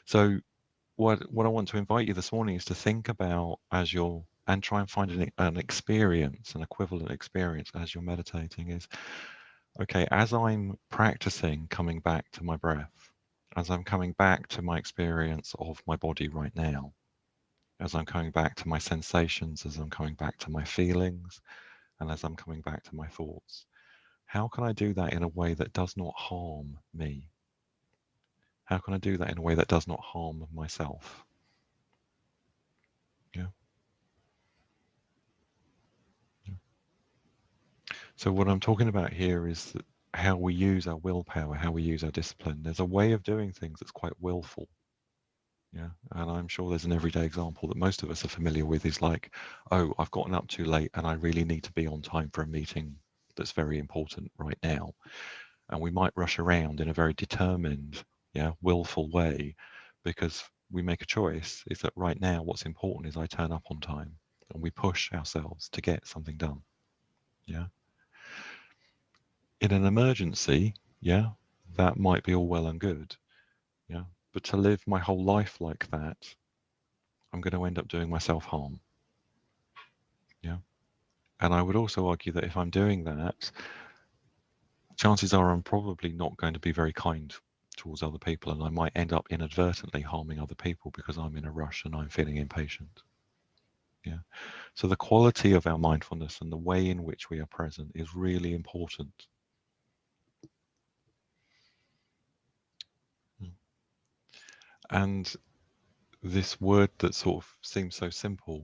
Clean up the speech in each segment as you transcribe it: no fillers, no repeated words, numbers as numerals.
So what I want to invite you this morning is to think about and try and find an experience, an equivalent experience as you're meditating is, okay, as I'm practicing coming back to my breath, as I'm coming back to my experience of my body right now, as I'm coming back to my sensations, as I'm coming back to my feelings, and as I'm coming back to my thoughts, how can I do that in a way that does not harm me? How can I do that in a way that does not harm myself? Yeah. Yeah. So what I'm talking about here is that how we use our willpower, how we use our discipline. There's a way of doing things that's quite willful. Yeah. And I'm sure there's an everyday example that most of us are familiar with is like, oh, I've gotten up too late and I really need to be on time for a meeting that's very important right now. And we might rush around in a very determined, willful way because we make a choice is that right now what's important is I turn up on time and we push ourselves to get something done. Yeah. In an emergency, that might be all well and good. Yeah. But to live my whole life like that, I'm going to end up doing myself harm. Yeah. And I would also argue that if I'm doing that, chances are I'm probably not going to be very kind towards other people, and I might end up inadvertently harming other people because I'm in a rush and I'm feeling impatient. Yeah. So the quality of our mindfulness and the way in which we are present is really important. And this word that sort of seems so simple,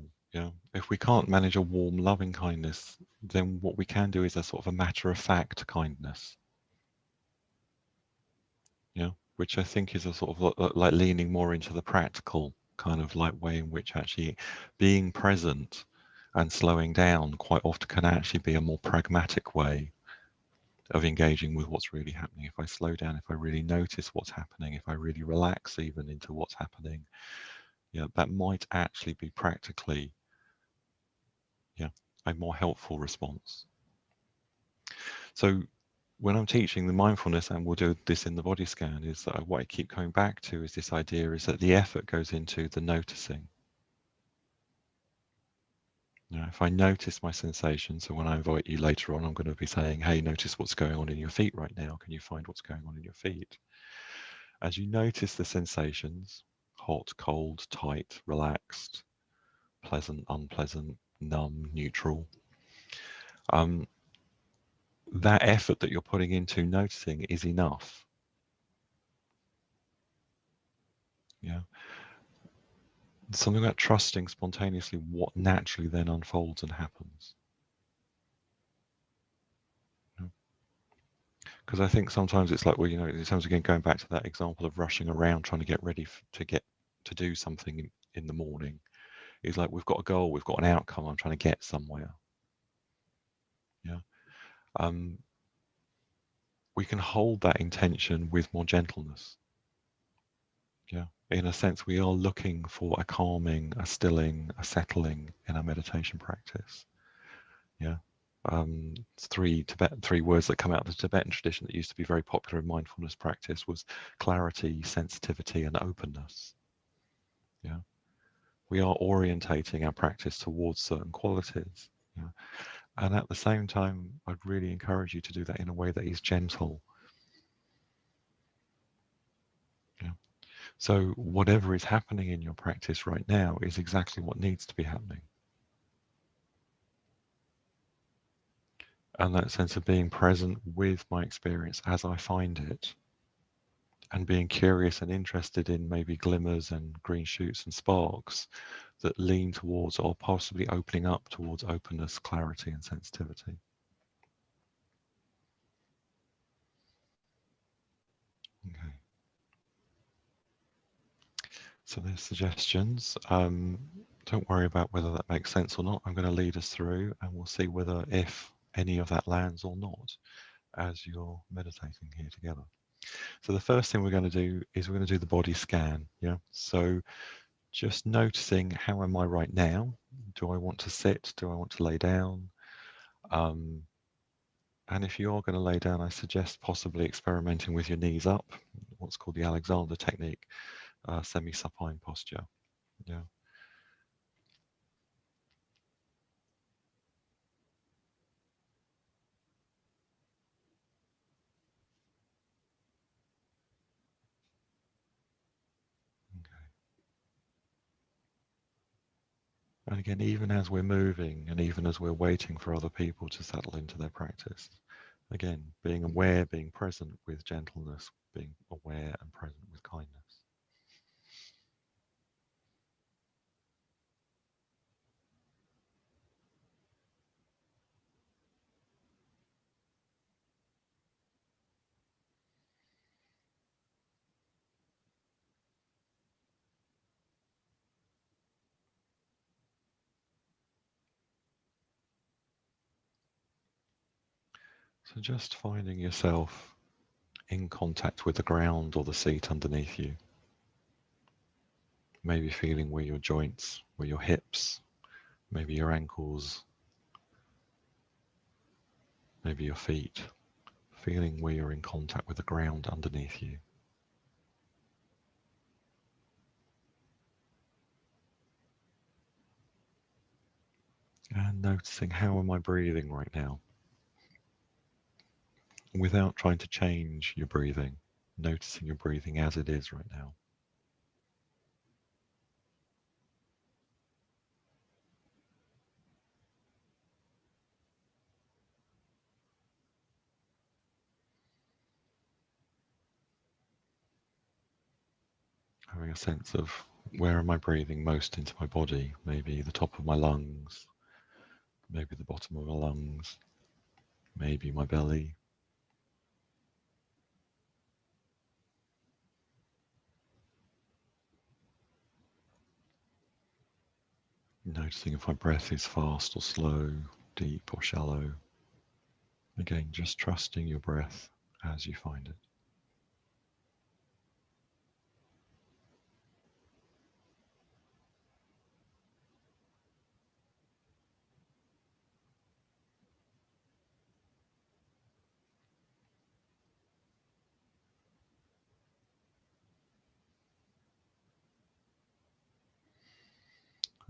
if we can't manage a warm, loving kindness, then what we can do is a sort of a matter of fact kindness. Which I think is a sort of like leaning more into the practical kind of like way in which actually being present and slowing down quite often can actually be a more pragmatic way of engaging with what's really happening. If I slow down, if I really notice what's happening, if I really relax even into what's happening, that might actually be practically, a more helpful response. So when I'm teaching the mindfulness, and we'll do this in the body scan, is that what I keep coming back to is this idea is that the effort goes into the noticing. If I notice my sensations, so when I invite you later on, I'm going to be saying, hey, notice what's going on in your feet right now. Can you find what's going on in your feet? As you notice the sensations, hot, cold, tight, relaxed, pleasant, unpleasant, numb, neutral, that effort that you're putting into noticing is enough. Yeah. Something about trusting spontaneously what naturally then unfolds and happens. Because I think sometimes it's like, well, in terms of again going back to that example of rushing around trying to get ready to do something in the morning, is like we've got a goal, we've got an outcome, I'm trying to get somewhere. Yeah. We can hold that intention with more gentleness. Yeah. In a sense, we are looking for a calming, a stilling, a settling in our meditation practice. Yeah. Three words that come out of the Tibetan tradition that used to be very popular in mindfulness practice was clarity, sensitivity, and openness. Yeah. We are orientating our practice towards certain qualities. Yeah. And at the same time, I'd really encourage you to do that in a way that is gentle. Yeah. So whatever is happening in your practice right now is exactly what needs to be happening. And that sense of being present with my experience as I find it, and being curious and interested in maybe glimmers and green shoots and sparks that lean towards or possibly opening up towards openness, clarity, and sensitivity. Okay. So there's suggestions. Don't worry about whether that makes sense or not. I'm going to lead us through and we'll see whether if any of that lands or not as you're meditating here together. So the first thing we're going to do is we're going to do the body scan. Yeah. So just noticing, how am I right now? Do I want to sit? Do I want to lay down? And if you are going to lay down, I suggest possibly experimenting with your knees up, what's called the Alexander technique, semi-supine posture. Yeah. And again, even as we're moving and even as we're waiting for other people to settle into their practice, again, being aware, being present with gentleness, being aware and present with kindness. So just finding yourself in contact with the ground or the seat underneath you. Maybe feeling where your joints, where your hips, maybe your ankles, maybe your feet, feeling where you're in contact with the ground underneath you. And noticing, how am I breathing right now? Without trying to change your breathing, noticing your breathing as it is right now. Having a sense of, where am I breathing most into my body? Maybe the top of my lungs, maybe the bottom of my lungs, maybe my belly. Noticing if my breath is fast or slow, deep or shallow. Again, just trusting your breath as you find it.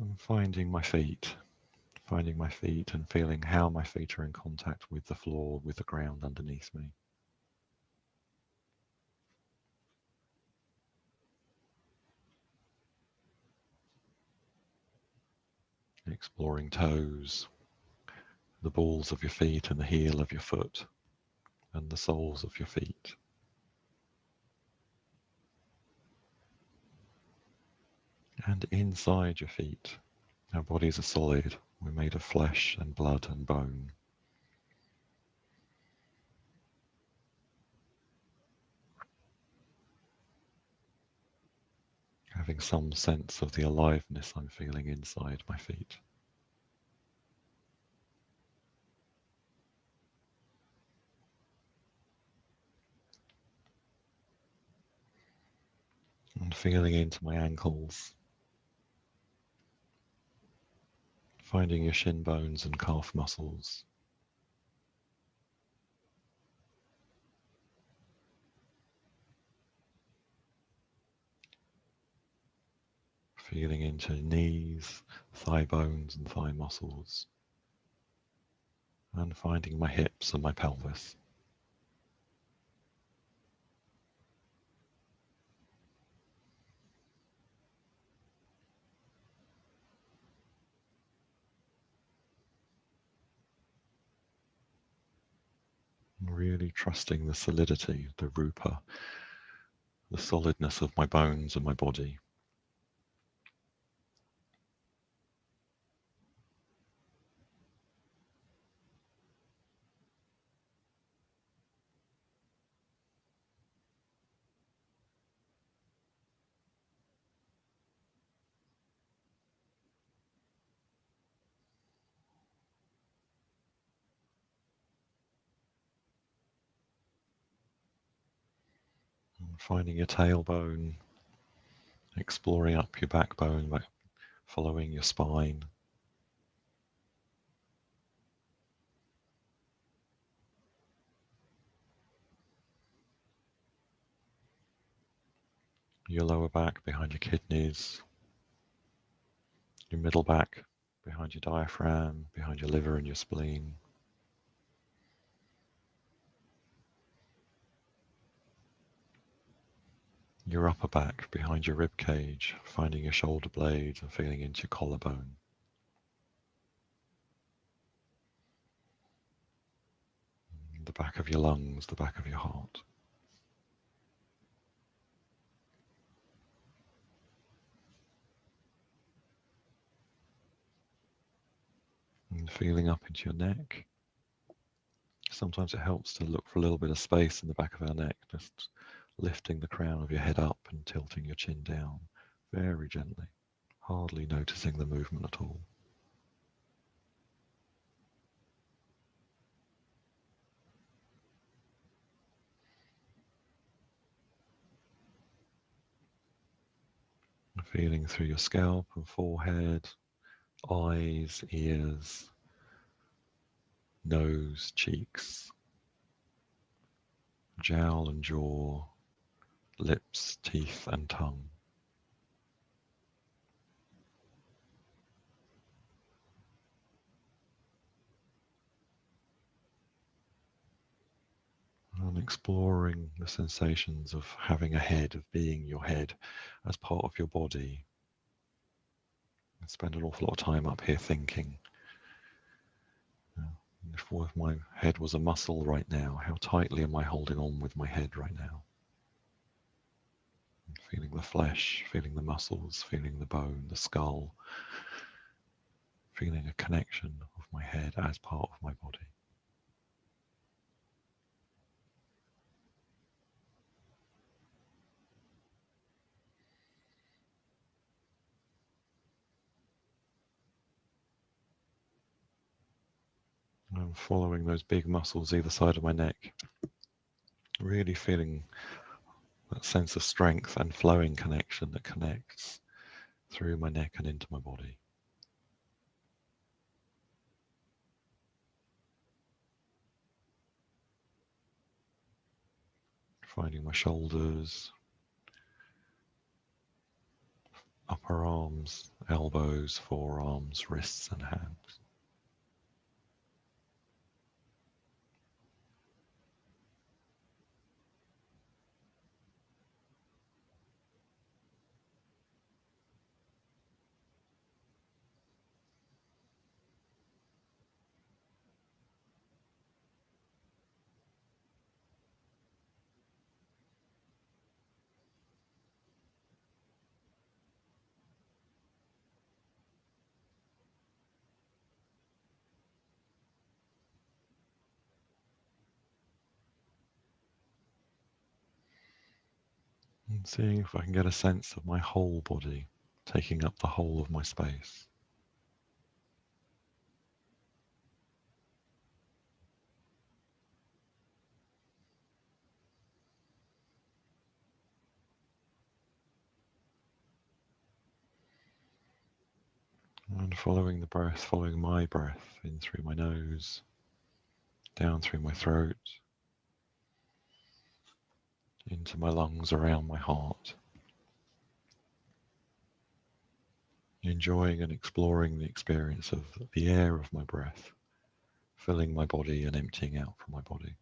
And finding my feet and feeling how my feet are in contact with the floor, with the ground underneath me. Exploring toes, the balls of your feet and the heel of your foot, and the soles of your feet. And inside your feet, our bodies are solid. We're made of flesh and blood and bone. Having some sense of the aliveness I'm feeling inside my feet. And feeling into my ankles, finding your shin bones and calf muscles. Feeling into knees, thigh bones and thigh muscles. And finding my hips and my pelvis. And really trusting the solidity, the rupa, the solidness of my bones and my body. And finding your tailbone, exploring up your backbone, like following your spine. your lower back behind your kidneys, your middle back behind your diaphragm, behind your liver and your spleen. Your upper back behind your rib cage, finding your shoulder blades and feeling into your collarbone. The back of your lungs, the back of your heart. And feeling up into your neck. Sometimes it helps to look for a little bit of space in the back of our neck, just lifting the crown of your head up and tilting your chin down very gently, hardly noticing the movement at all. Feeling through your scalp and forehead, eyes, ears, nose, cheeks, jowl and jaw, lips, teeth and tongue. And exploring the sensations of having a head, of being your head as part of your body. I spend an awful lot of time up here thinking, if my head was a muscle right now, how tightly am I holding on with my head right now? Feeling the flesh, feeling the muscles, feeling the bone, the skull, feeling a connection of my head as part of my body. I'm following those big muscles either side of my neck, really feeling that sense of strength and flowing connection that connects through my neck and into my body. Finding my shoulders, upper arms, elbows, forearms, wrists and hands. And seeing if I can get a sense of my whole body taking up the whole of my space. And following the breath, following my breath in through my nose, down through my throat, into my lungs, around my heart. Enjoying and exploring the experience of the air of my breath, filling my body and emptying out from my body.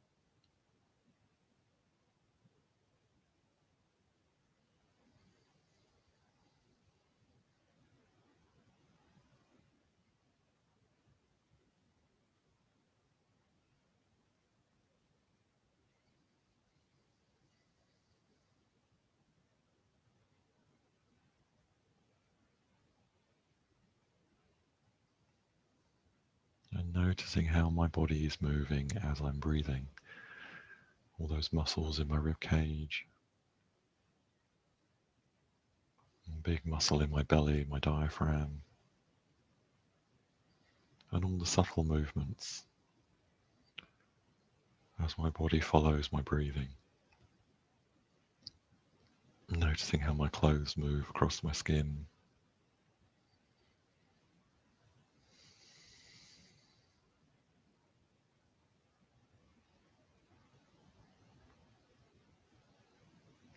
And noticing how my body is moving as I'm breathing. All those muscles in my rib cage, big muscle in my belly, my diaphragm, and all the subtle movements as my body follows my breathing. Noticing how my clothes move across my skin.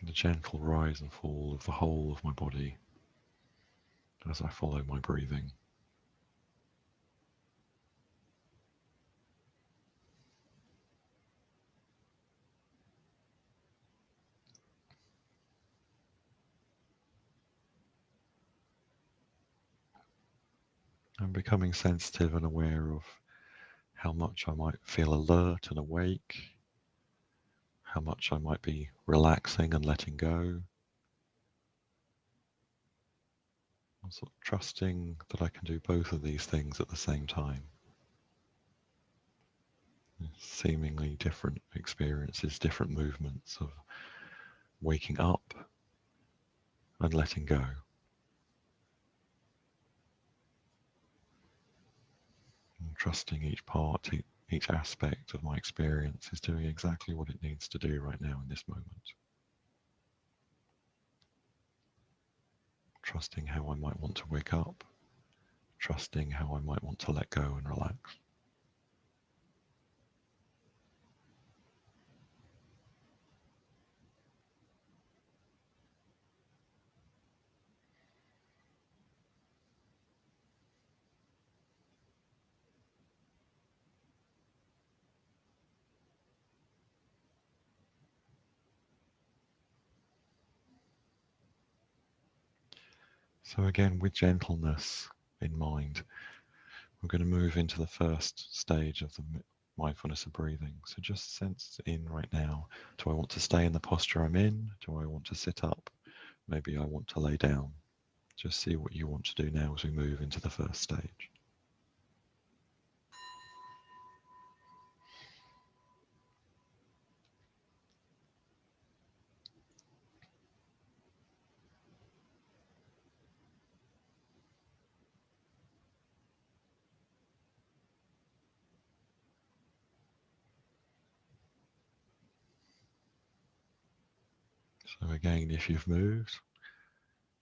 The gentle rise and fall of the whole of my body as I follow my breathing. I'm becoming sensitive and aware of how much I might feel alert and awake, how much I might be relaxing and letting go. I'm sort of trusting that I can do both of these things at the same time. Seemingly different experiences, different movements of waking up and letting go. And trusting each part, each aspect of my experience is doing exactly what it needs to do right now in this moment. Trusting how I might want to wake up, trusting how I might want to let go and relax. So again, with gentleness in mind, we're going to move into the first stage of the mindfulness of breathing. So just sense in right now, do I want to stay in the posture I'm in? Do I want to sit up? Maybe I want to lay down. Just see what you want to do now as we move into the first stage. So again, if you've moved,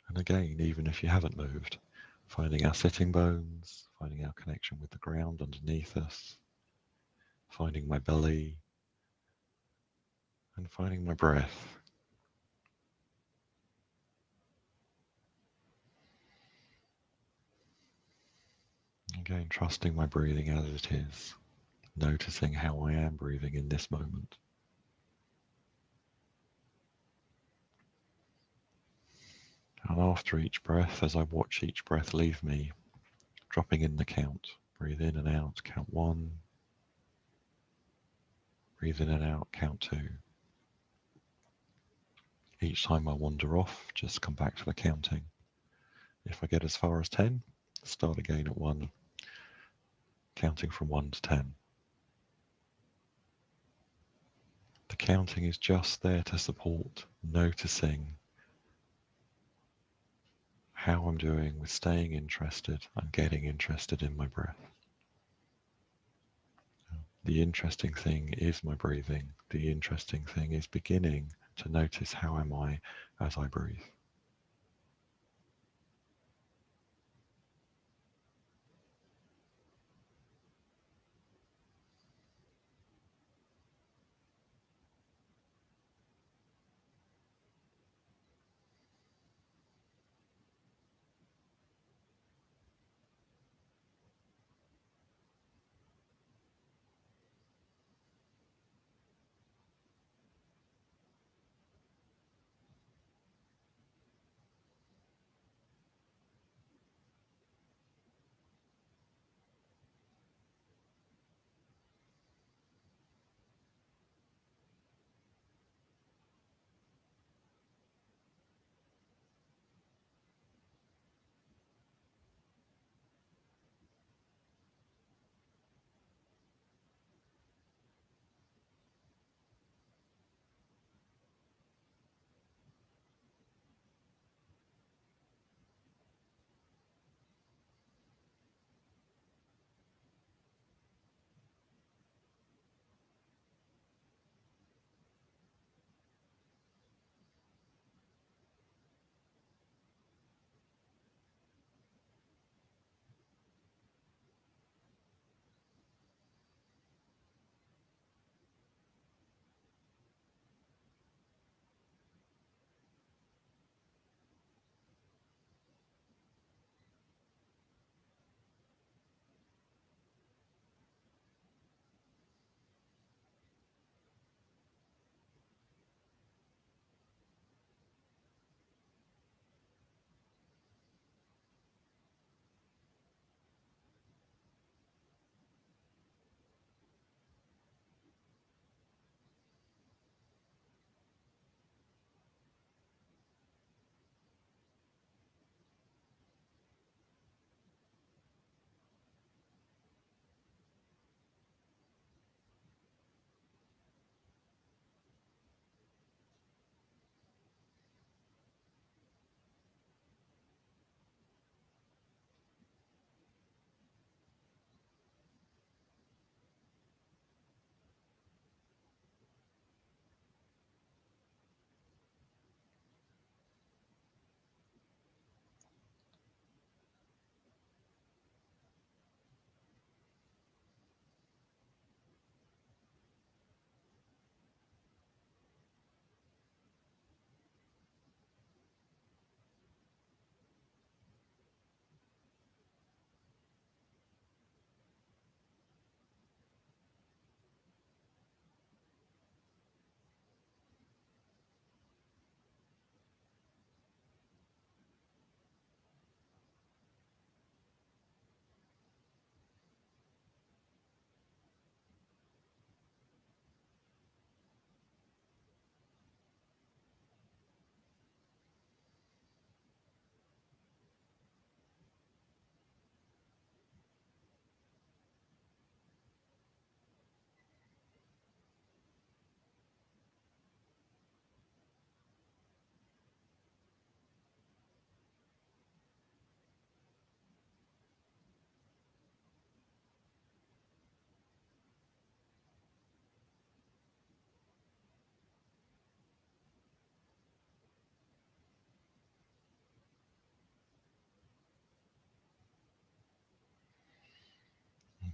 and again, even if you haven't moved, finding our sitting bones, finding our connection with the ground underneath us, finding my belly, and finding my breath. Again, trusting my breathing as it is, noticing how I am breathing in this moment. And after each breath, as I watch each breath leave me, dropping in the count. Breathe in and out, count 1. Breathe in and out, count 2. Each time I wander off, just come back to the counting. If I get as far as 10, start again at 1, counting from 1 to 10. The counting is just there to support noticing how I'm doing with staying interested and getting interested in my breath. The interesting thing is my breathing. The interesting thing is beginning to notice how am I as I breathe.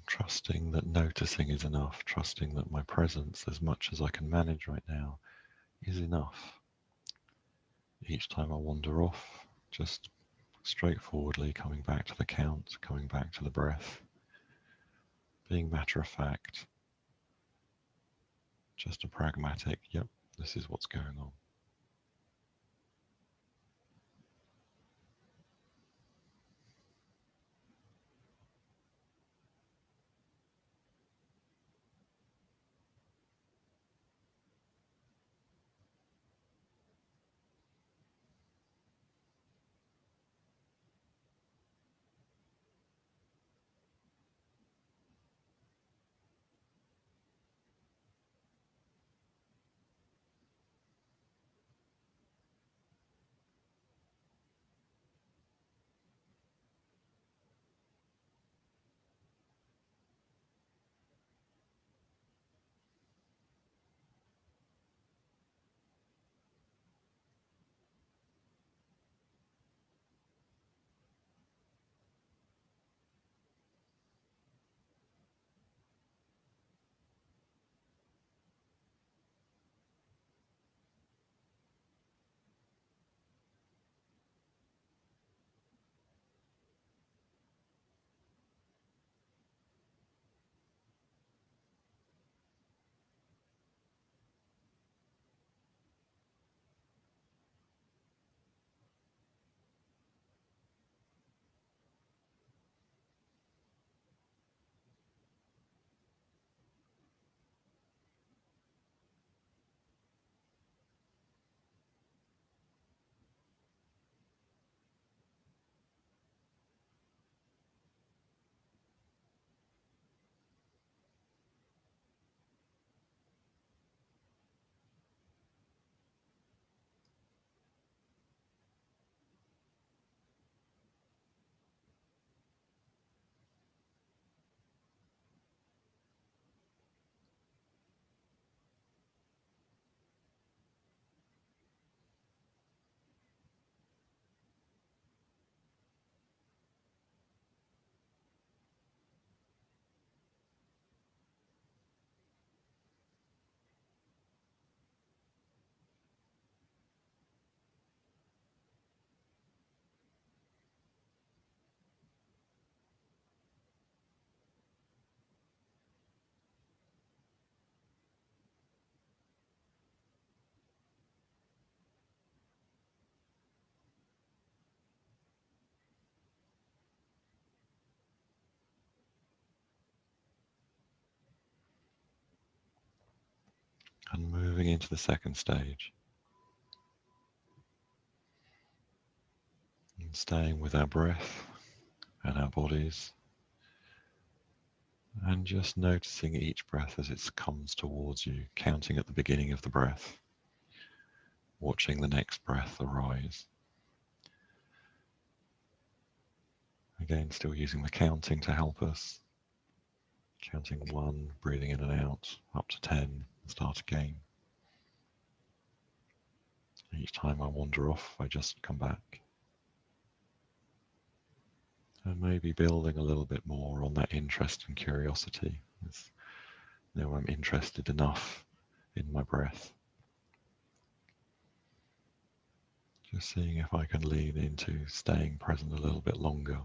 Trusting that noticing is enough, trusting that my presence, as much as I can manage right now, is enough. Each time I wander off, just straightforwardly coming back to the count, coming back to the breath, being matter of fact, just a pragmatic, yep, this is what's going on. And moving into the second stage, and staying with our breath and our bodies, and just noticing each breath as it comes towards you, counting at the beginning of the breath, watching the next breath arise. Again, still using the counting to help us. Counting 1, breathing in and out, up to 10, start again. Each time I wander off, I just come back. And maybe building a little bit more on that interest and curiosity. I'm interested enough in my breath. Just seeing if I can lean into staying present a little bit longer.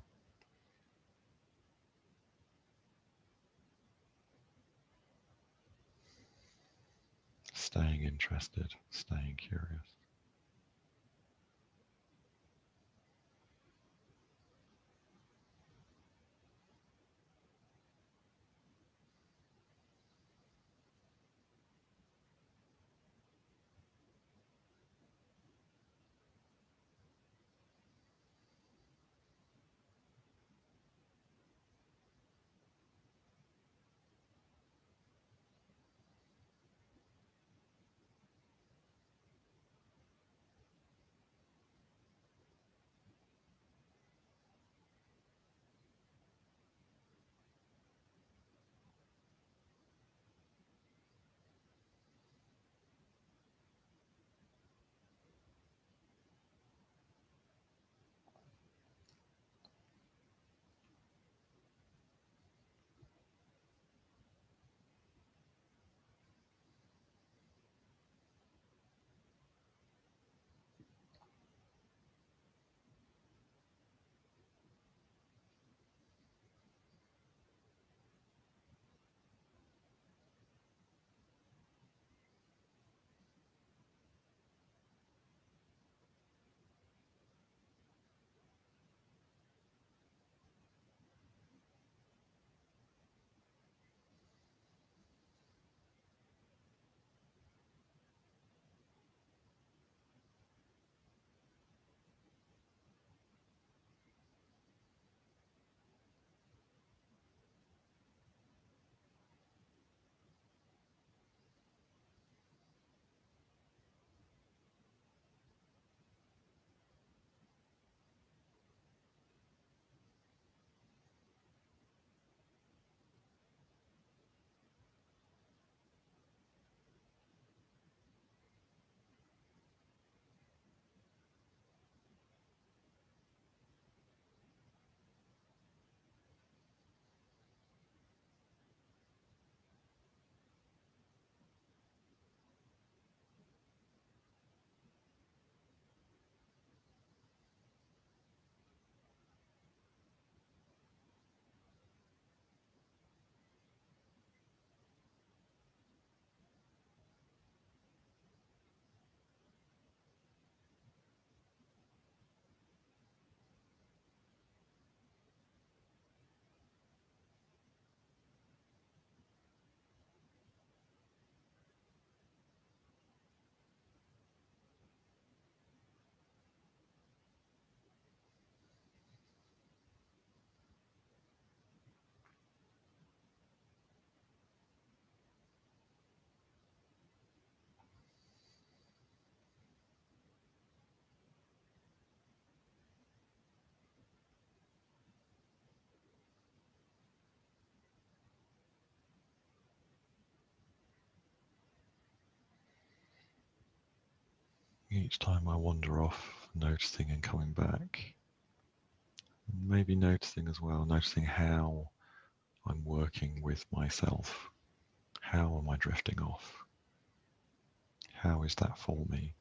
Staying interested, staying curious. each time I wander off, noticing and coming back. Maybe noticing as well, noticing how I'm working with myself. How am I drifting off? How is that for me?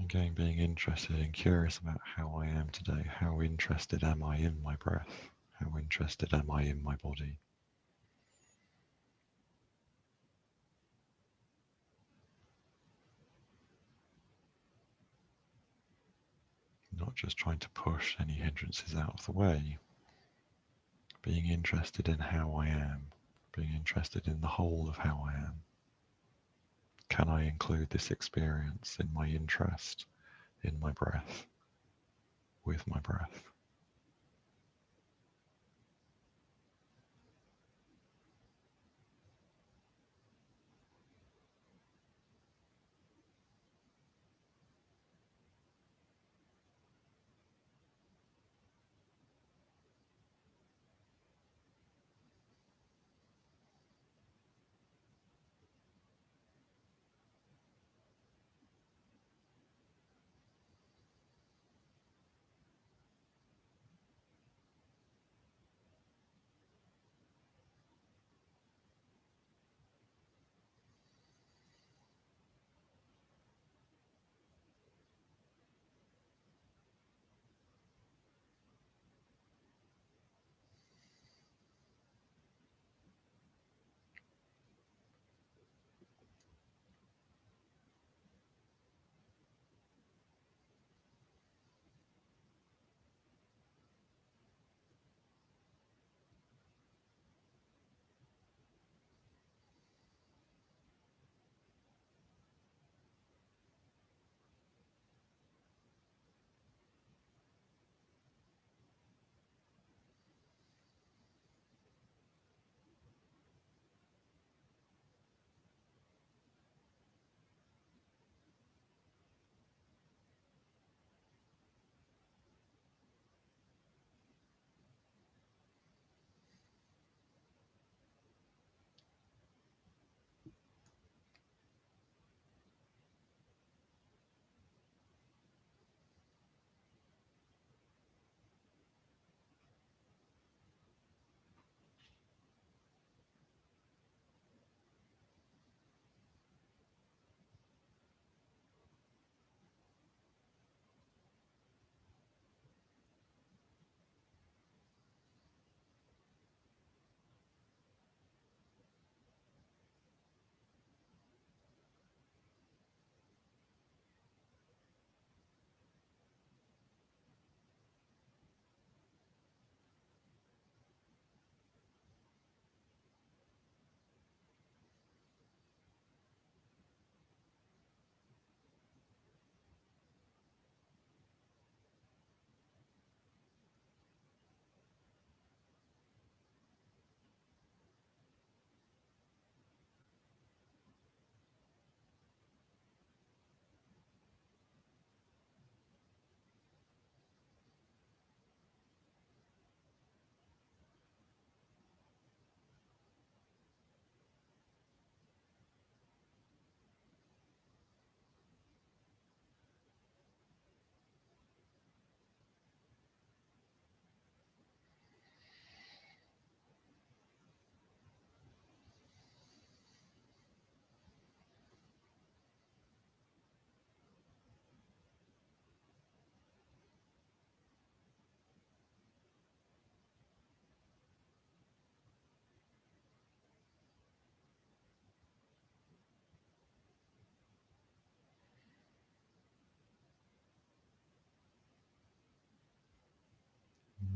Again, being interested and curious about how I am today. How interested am I in my breath? How interested am I in my body? Not just trying to push any hindrances out of the way. Being interested in how I am. Being interested in the whole of how I am. Can I include this experience in my interest, in my breath, with my breath?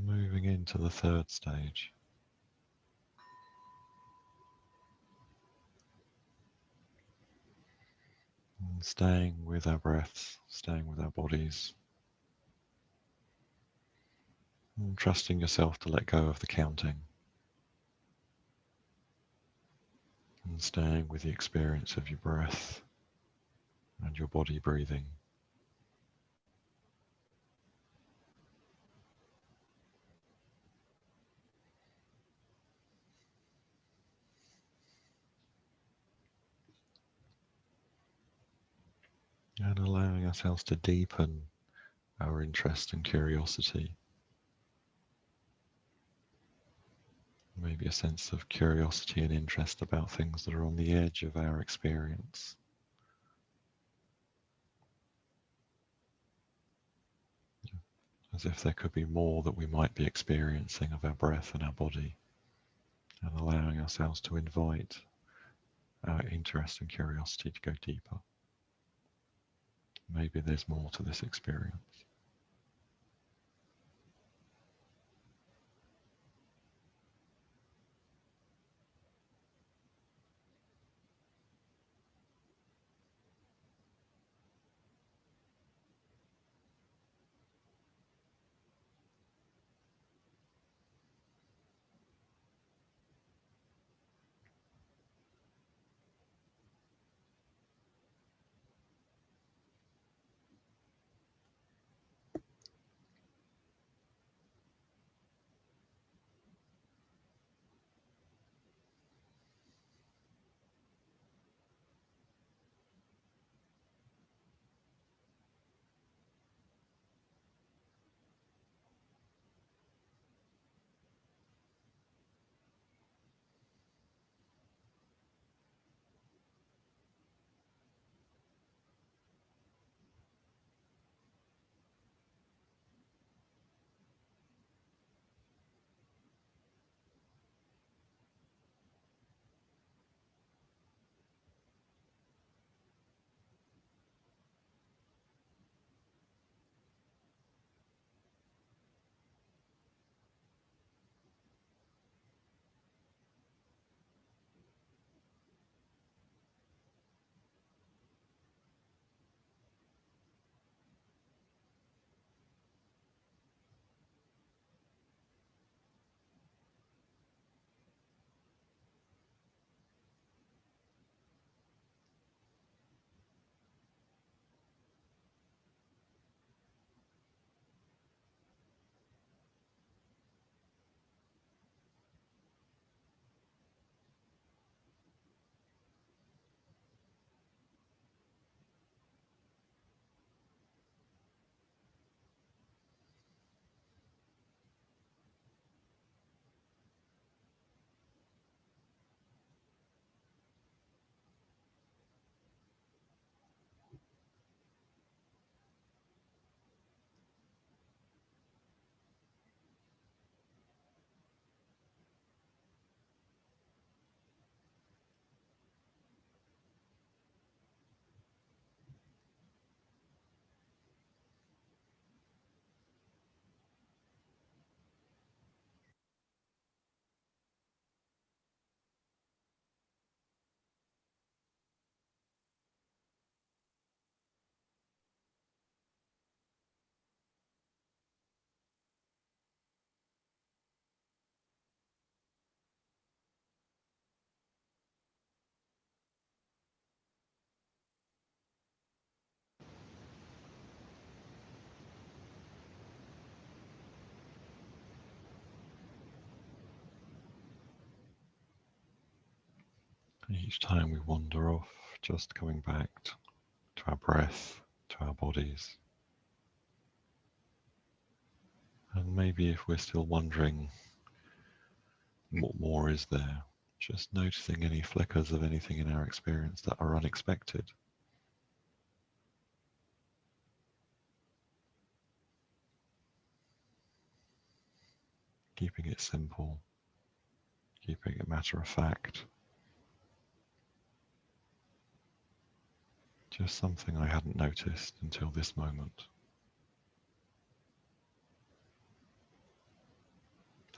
Moving into the third stage. And staying with our breaths, staying with our bodies, and trusting yourself to let go of the counting, and staying with the experience of your breath and your body breathing. And allowing ourselves to deepen our interest and curiosity. Maybe a sense of curiosity and interest about things that are on the edge of our experience. As if there could be more that we might be experiencing of our breath and our body, and allowing ourselves to invite our interest and curiosity to go deeper. Maybe there's more to this experience. And each time we wander off, just coming back to our breath, to our bodies. And maybe if we're still wondering what more is there, just noticing any flickers of anything in our experience that are unexpected. Keeping it simple, keeping it matter of fact. Just something I hadn't noticed until this moment.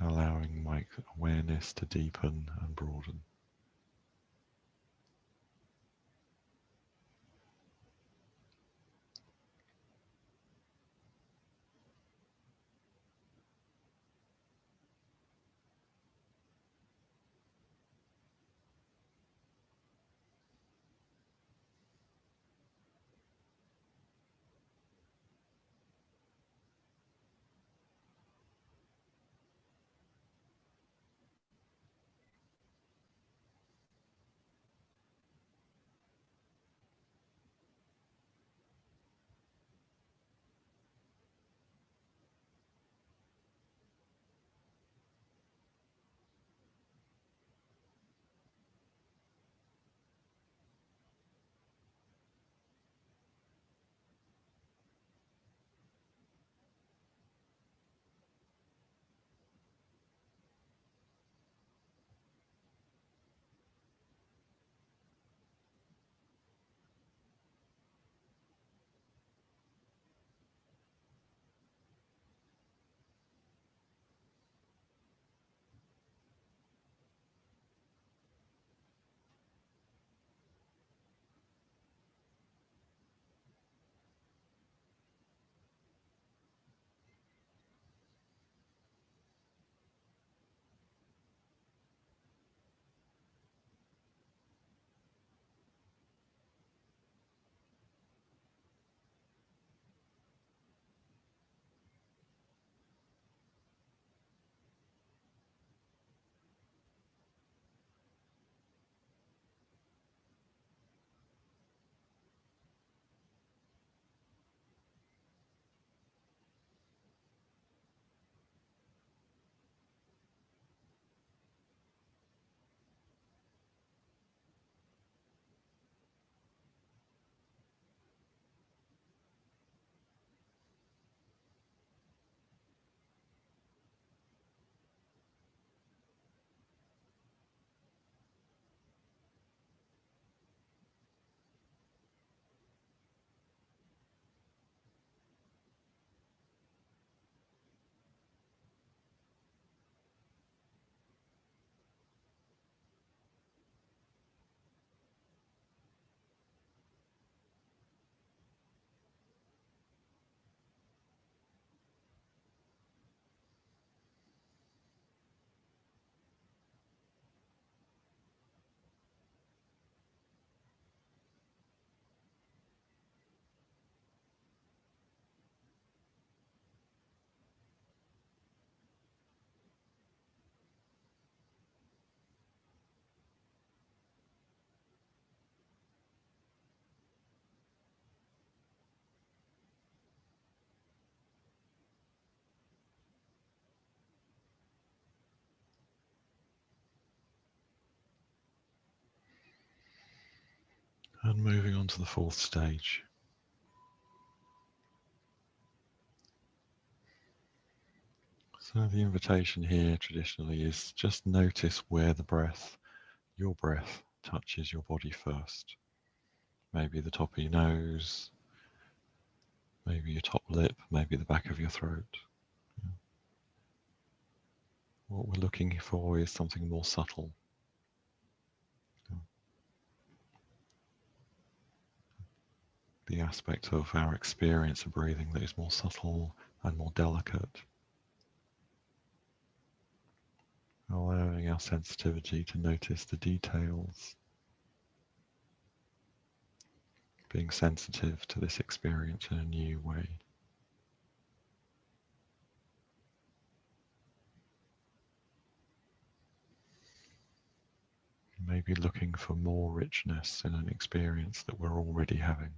Allowing my awareness to deepen and broaden. And moving on to the fourth stage. So the invitation here traditionally is just notice where the breath, your breath, touches your body first. Maybe the top of your nose, maybe your top lip, maybe the back of your throat. What we're looking for is something more subtle. The aspect of our experience of breathing that is more subtle and more delicate. Allowing our sensitivity to notice the details. Being sensitive to this experience in a new way. Maybe looking for more richness in an experience that we're already having.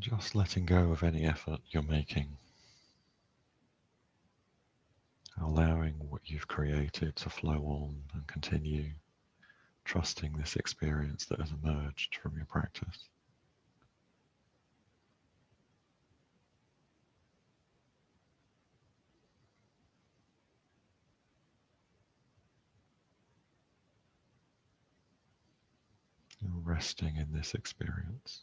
Just letting go of any effort you're making, allowing what you've created to flow on and continue, trusting this experience that has emerged from your practice. And resting in this experience.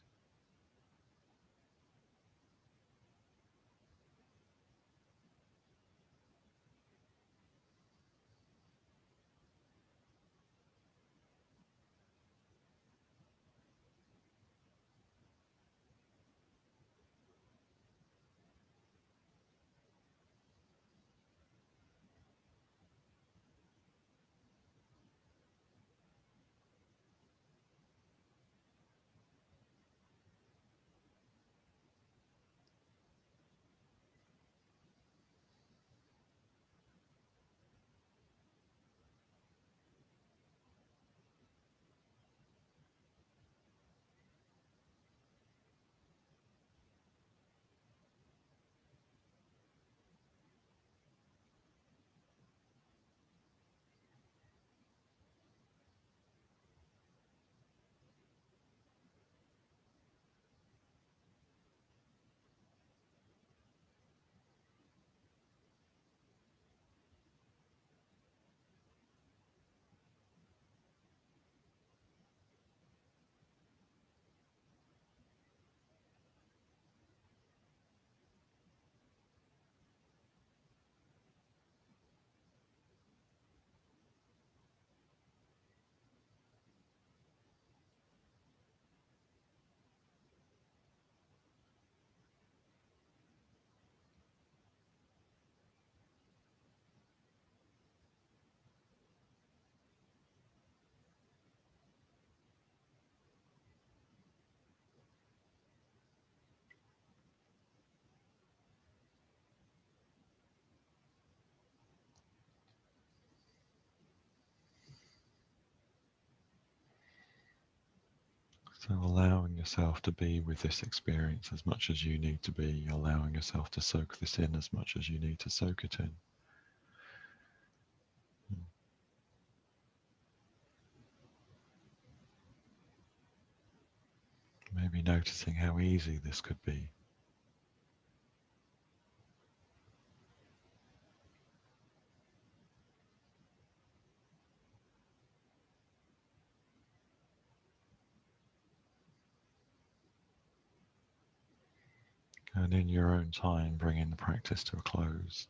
So allowing yourself to be with this experience as much as you need to be, allowing yourself to soak this in as much as you need to soak it in. Maybe noticing how easy this could be. And in your own time, bringing the practice to a close.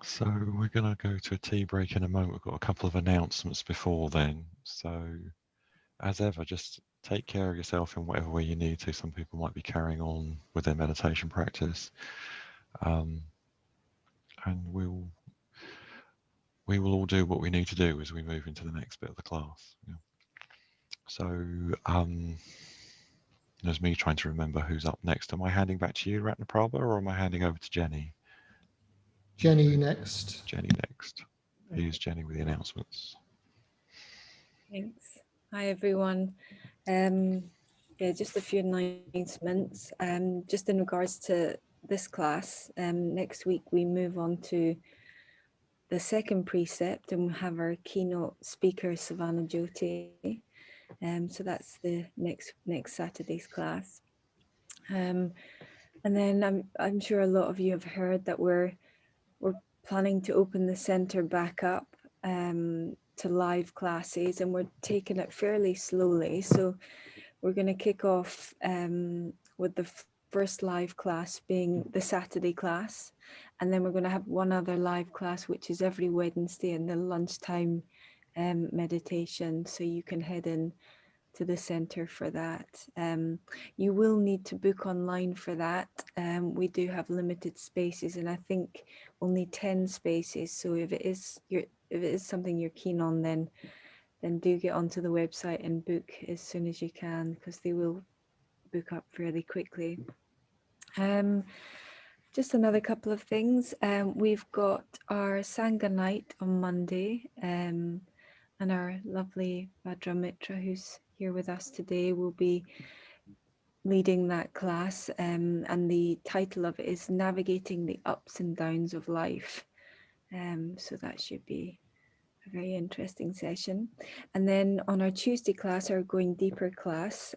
So we're going to go to a tea break in a moment. We've got a couple of announcements before then. So as ever, just take care of yourself in whatever way you need to. Some people might be carrying on with their meditation practice. And we will all do what we need to do as we move into the next bit of the class. Yeah. So there's me trying to remember who's up next. Am I handing back to you, Ratnaprabha, or am I handing over to Jenny? Jenny next. Jenny next. Here's Jenny with the announcements. Thanks. Hi, everyone. Yeah, just a few announcements. Just in regards to this class, next week we move on to the second precept and we'll have our keynote speaker, Savannah Jyoti. So that's the next Saturday's class. And then I'm sure a lot of you have heard that we're planning to open the centre back up to live classes, and we're taking it fairly slowly. So we're going to kick off with the first live class being the Saturday class, and then we're going to have one other live class, which is every Wednesday in the lunchtime meditation. So you can head in to the centre for that. You will need to book online for that. We do have limited spaces, and I think only 10 spaces. So if it is something you're keen on, then do get onto the website and book as soon as you can, because they will book up fairly quickly. Just another couple of things. We've got our Sangha night on Monday, and our lovely Bhadra Mitra, who's here with us today, will be leading that class, and the title of it is Navigating the Ups and Downs of Life. So that should be a very interesting session. And then on our Tuesday class, our Going Deeper class,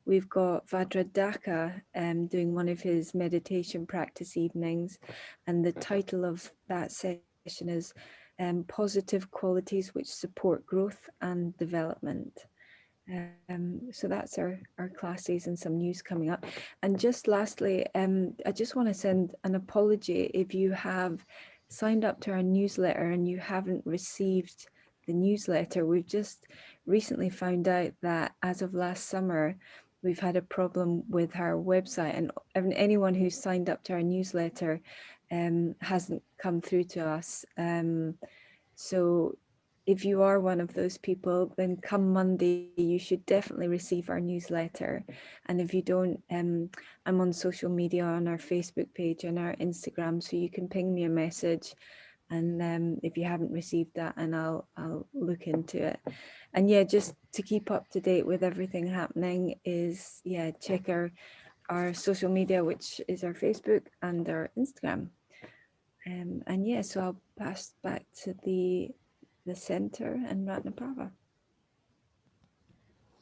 we've got Vajradhaka doing one of his meditation practice evenings, and the title of that session is Positive Qualities Which Support Growth and Development. So that's our classes and some news coming up. And just lastly, I just want to send an apology if you have signed up to our newsletter and you haven't received the newsletter. We've just recently found out that as of last summer, we've had a problem with our website, and anyone who's signed up to our newsletter hasn't come through to us. So if you are one of those people, then come Monday, you should definitely receive our newsletter. And if you don't, I'm on social media, on our Facebook page and our Instagram, so you can ping me a message. And if you haven't received that, and I'll look into it. And yeah, just to keep up to date with everything happening is, yeah, check our social media, which is our Facebook and our Instagram. And yeah, so I'll pass back to the centre and Ratnaprabha.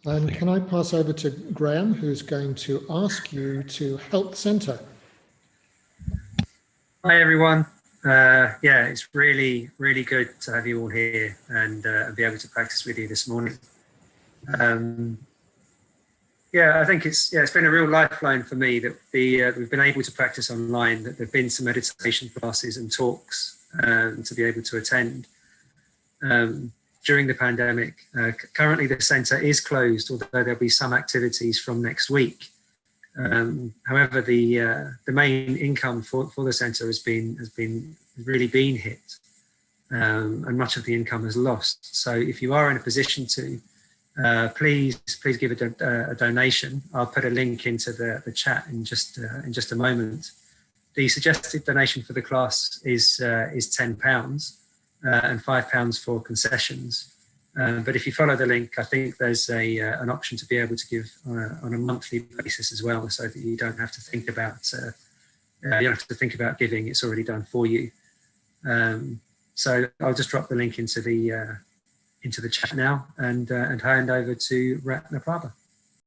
And can I pass over to Graham, who's going to ask you to help the centre? Hi, everyone. Yeah, it's really, really good to have you all here and be able to practice with you this morning. Yeah, I think it's been a real lifeline for me that we've been able to practice online, that there've been some meditation classes and talks to be able to attend during the pandemic. Currently, the centre is closed, although there'll be some activities from next week. However, the main income for the centre has really been hit, and much of the income is lost. So, if you are in a position to, please give a donation. I'll put a link into the chat in just a moment. The suggested donation for the class is £10 and £5 for concessions. But if you follow the link, I think there's an option to be able to give on a monthly basis as well, so that you don't have to think about giving. It's already done for you. So I'll just drop the link into the chat now and hand over to Ratnaprabha.